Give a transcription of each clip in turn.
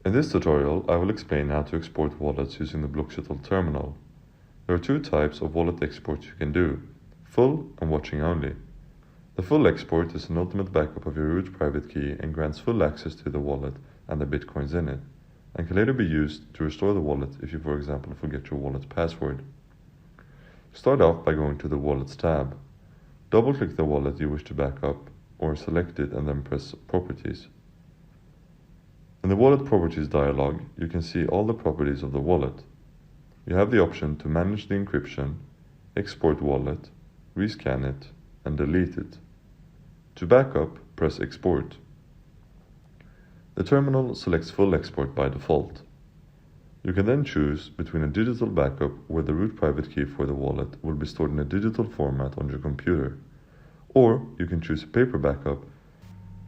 In this tutorial, I will explain how to export wallets using the BlockSettle terminal. There are two types of wallet exports you can do, full and watching only. The full export is an ultimate backup of your root private key and grants full access to the wallet and the bitcoins in it, and can later be used to restore the wallet if you, for example, forget your wallet's password. Start off by going to the Wallets tab. Double-click the wallet you wish to back up, or select it and then press Properties. In the Wallet Properties dialog, you can see all the properties of the wallet. You have the option to manage the encryption, export wallet, rescan it, and delete it. To back up, press Export. The terminal selects full export by default. You can then choose between a digital backup where the root private key for the wallet will be stored in a digital format on your computer, or you can choose a paper backup.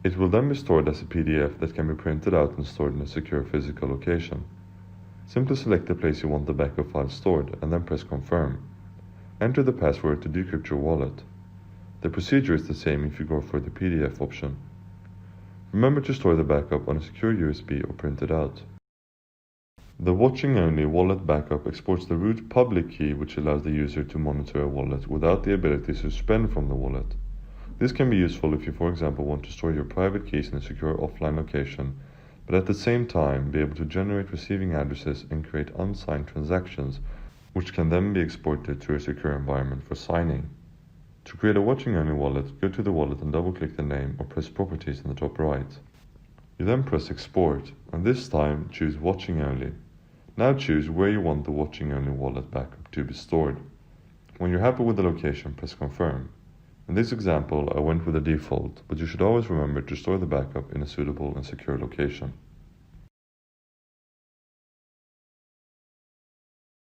It will then be stored as a PDF that can be printed out and stored in a secure physical location. Simply select the place you want the backup file stored and then press Confirm. Enter the password to decrypt your wallet. The procedure is the same if you go for the PDF option. Remember to store the backup on a secure USB or print it out. The watching only wallet backup exports the root public key, which allows the user to monitor a wallet without the ability to suspend from the wallet. This can be useful if you, for example, want to store your private keys in a secure offline location, but at the same time be able to generate receiving addresses and create unsigned transactions, which can then be exported to a secure environment for signing. To create a watching only wallet, go to the wallet and double-click the name or press Properties in the top right. You then press Export, and this time choose Watching Only. Now choose where you want the watching only wallet backup to be stored. When you're happy with the location, press Confirm. In this example, I went with the default, but you should always remember to store the backup in a suitable and secure location.